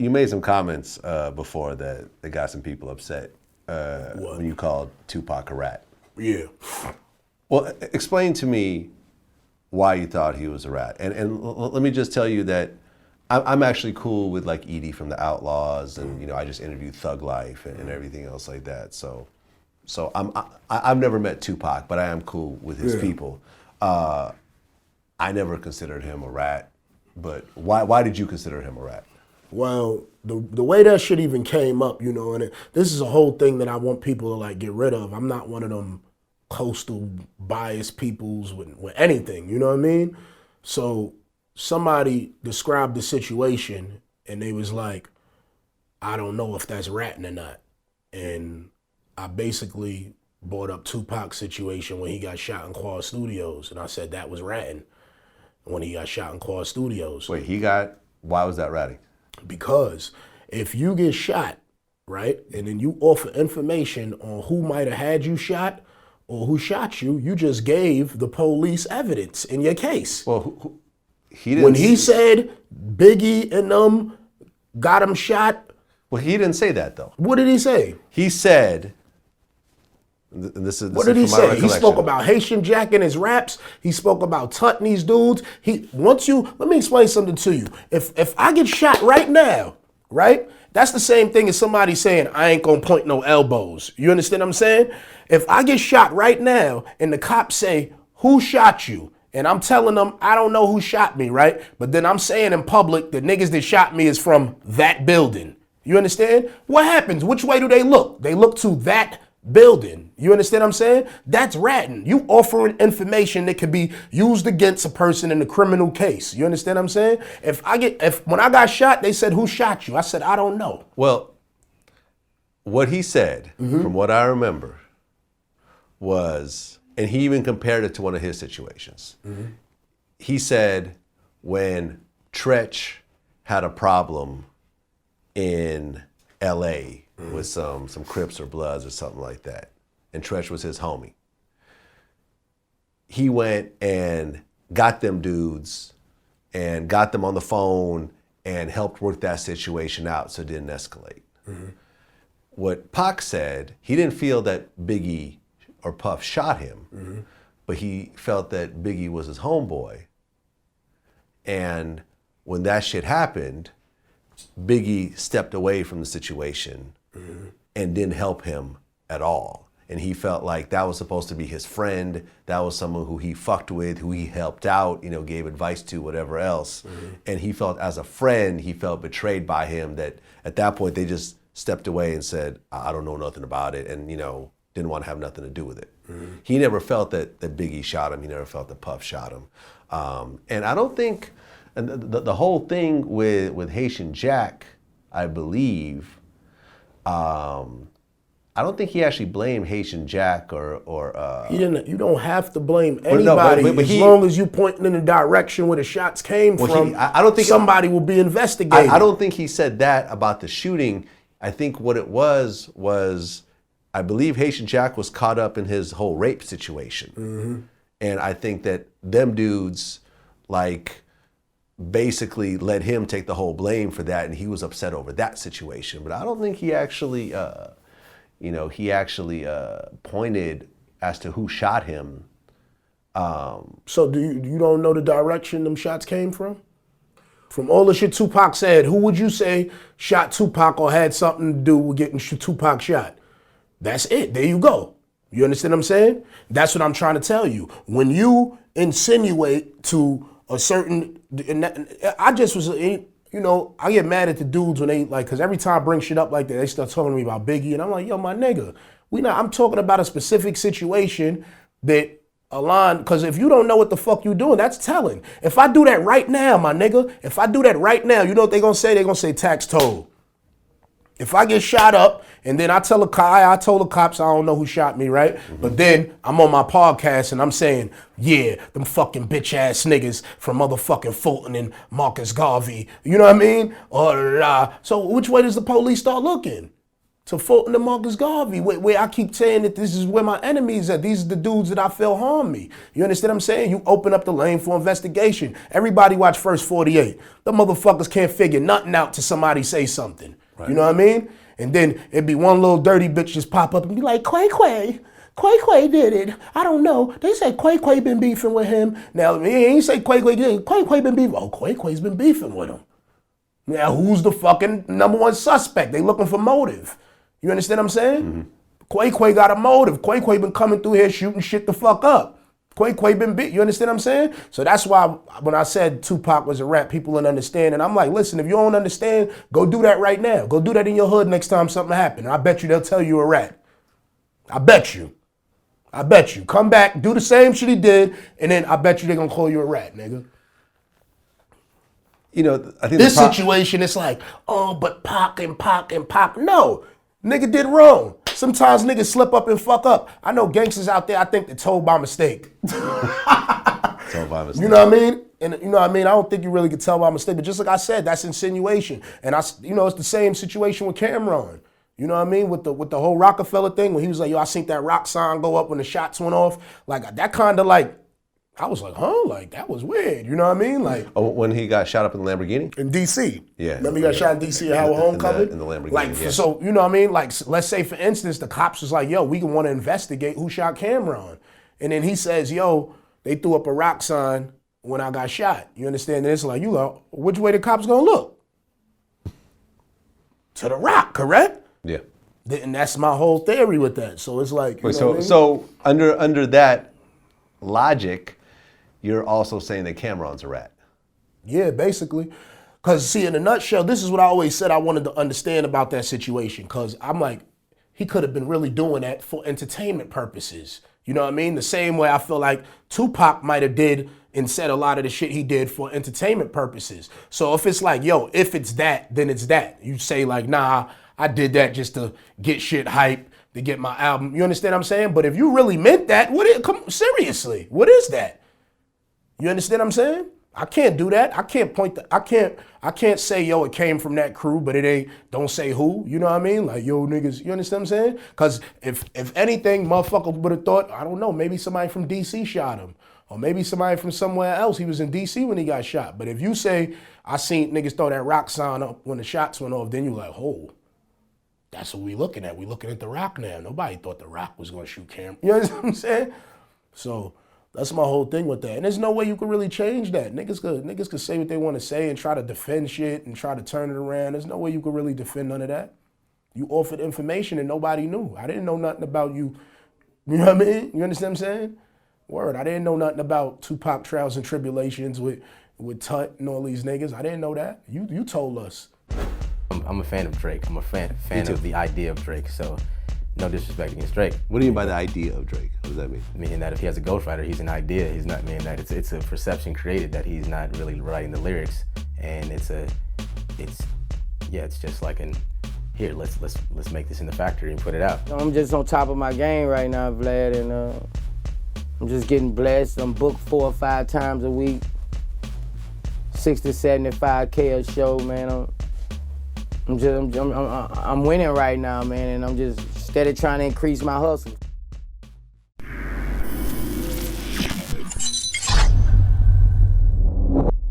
you made some comments before that got some people upset when you called Tupac a rat. Yeah. Well, explain to me why you thought he was a rat. And let me just tell you that I'm actually cool with like Edie from the Outlaws, and you know I just interviewed Thug Life and everything else like that. So I've never met Tupac, but I am cool with his people. I never considered him a rat, but why did you consider him a rat? Well, the way that shit even came up, you know, and this is a whole thing that I want people to like get rid of. I'm not one of them coastal biased peoples with anything, you know what I mean? So somebody described the situation and they was like, I don't know if that's ratting or not. And I basically brought up Tupac's situation when he got shot in Quad Studios, and I said that was ratting when he got shot in Quad Studios. Wait, why was that ratting? Because if you get shot, right, and then you offer information on who might have had you shot or who shot you, you just gave the police evidence in your case. Well, he didn't. When he said Biggie and them got him shot. Well, he didn't say that though. What did he say? He said, what did he say? He spoke about Haitian Jack in his raps. He spoke about tutting these dudes. Let me explain something to you. If I get shot right now, right? That's the same thing as somebody saying, I ain't gonna point no elbows. You understand what I'm saying? If I get shot right now and the cops say, who shot you? And I'm telling them, I don't know who shot me, right? But then I'm saying in public, the niggas that shot me is from that building. You understand? What happens? Which way do they look? They look to that building. You understand what I'm saying? That's ratting. You offering information that could be used against a person in a criminal case. You understand what I'm saying? When I got shot, they said, who shot you? I said, I don't know. Well, what he said, from what I remember, was, and he even compared it to one of his situations. He said when Tretch had a problem in LA with some Crips or Bloods or something like that, and Tretch was his homie, he went and got them dudes and got them on the phone and helped work that situation out so it didn't escalate. What Pac said, he didn't feel that Biggie or Puff shot him, but he felt that Biggie was his homeboy. And when that shit happened, Biggie stepped away from the situation and didn't help him at all. And he felt like that was supposed to be his friend. That was someone who he fucked with, who he helped out, you know, gave advice to, whatever else. And he felt as a friend, he felt betrayed by him, that at that point they just stepped away and said, I don't know nothing about it. And, you know, didn't want to have nothing to do with it. He never felt that Biggie shot him. He never felt that Puff shot him. And I don't think, and the whole thing with Haitian Jack, I believe, I don't think he actually blamed Haitian Jack or he didn't. You don't have to blame anybody as long as you pointing in the direction where the shots came from. I don't think somebody will be investigated. I don't think he said that about the shooting. I think what it was I believe Haitian Jack was caught up in his whole rape situation. And I think that them dudes like basically let him take the whole blame for that, and he was upset over that situation. But I don't think he actually, pointed as to who shot him. So you don't know the direction them shots came from? From all the shit Tupac said, who would you say shot Tupac or had something to do with getting Tupac shot? That's it. There you go. You understand what I'm saying? That's what I'm trying to tell you. When you insinuate to a certain, I just was, you know, I get mad at the dudes when they like, because every time I bring shit up like that, they start talking to me about Biggie, and I'm like, yo, my nigga, I'm talking about a specific situation that aligned, because if you don't know what the fuck you doing, that's telling. If I do that right now, my nigga, if I do that right now, you know what they gonna say? They gonna say Taxstone. If I get shot up and then I told the cops I don't know who shot me, right? But then I'm on my podcast and I'm saying, yeah, them fucking bitch ass niggas from motherfucking Fulton and Marcus Garvey. You know what I mean? So which way does the police start looking? to Fulton and Marcus Garvey, where I keep saying that this is where my enemies are. These are the dudes that I feel harm me. You understand what I'm saying? You open up the lane for investigation. Everybody watch First 48. The motherfuckers can't figure nothing out till somebody say something. Right. You know what I mean? And then it'd be one little dirty bitch just pop up and be like, Quay did it. I don't know. They say Quay been beefing with him. Now, he ain't say Quay been beefing. Oh, Quay's been beefing with him. Now, who's the fucking number one suspect? They looking for motive. You understand what I'm saying? Mm-hmm. Quay got a motive. Quay been coming through here shooting shit the fuck up. Quay been beat. You understand what I'm saying? So that's why when I said Tupac was a rat, people didn't understand. And I'm like, listen, if you don't understand, go do that right now. Go do that in your hood next time something happens. And I bet you they'll tell you a rat. I bet you. Come back, do the same shit he did, and then I bet you they're gonna call you a rat, nigga. You know, I think this situation, it's like, oh, but Pac. No. Nigga did wrong. Sometimes niggas slip up and fuck up. I know gangsters out there, I think they're told by mistake. Told by mistake. You know what I mean? And you know what I mean? I don't think you really could tell by mistake. But just like I said, that's insinuation. And it's the same situation with Cameron. You know what I mean? With the whole Rockefeller thing, when he was like, yo, I seen that rock sign go up when the shots went off. Like that kind of like, I was like, huh? Like, that was weird. You know what I mean? Like, when he got shot up in the Lamborghini? In D.C. Yeah. Remember he got shot in D.C. at Howard Homecoming? In the Lamborghini, like, yeah. So, you know what I mean? Like, let's say, for instance, the cops was like, yo, we want to investigate who shot Cameron. And then he says, yo, they threw up a rock sign when I got shot. You understand? And it's like, you know, which way the cops gonna look? To the rock, correct? Yeah. And that's my whole theory with that. So it's like, so under that logic, you're also saying that Cameron's a rat. Yeah, basically. Because, see, in a nutshell, this is what I always said I wanted to understand about that situation. Because I'm like, he could have been really doing that for entertainment purposes. You know what I mean? The same way I feel like Tupac might have did and said a lot of the shit he did for entertainment purposes. So if it's like, yo, if it's that, then it's that. You say like, nah, I did that just to get shit hype, to get my album. You understand what I'm saying? But if you really meant that, seriously, what is that? You understand what I'm saying? I can't do that. I can't say, yo, it came from that crew, but it ain't, don't say who. You know what I mean? Like, yo, niggas, you understand what I'm saying? Because if anything, motherfucker would have thought, I don't know, maybe somebody from D.C. shot him. Or maybe somebody from somewhere else. He was in D.C. when he got shot. But if you say, I seen niggas throw that rock sign up when the shots went off, then you like, oh, that's what we looking at. We looking at the rock now. Nobody thought the rock was going to shoot Cam. You understand what I'm saying? So that's my whole thing with that. And there's no way you could really change that. Niggas could say what they want to say and try to defend shit and try to turn it around. There's no way you could really defend none of that. You offered information and nobody knew. I didn't know nothing about you. You know what I mean? You understand what I'm saying? Word, I didn't know nothing about Tupac trials and tribulations with Tut and all these niggas. I didn't know that. You told us. I'm a fan of Drake. I'm a fan of the idea of Drake. So no disrespect against Drake. What do you mean by the idea of Drake? What does that mean? Meaning that if he has a ghostwriter, he's an idea. He's not meaning that it's a perception created that he's not really writing the lyrics, and it's just like here, let's make this in the factory and put it out. I'm just on top of my game right now, Vlad, and I'm just getting blessed. I'm booked 4 or 5 times a week, 60, 75K a show, man. I'm winning right now, man, and I'm just steady trying to increase my hustle.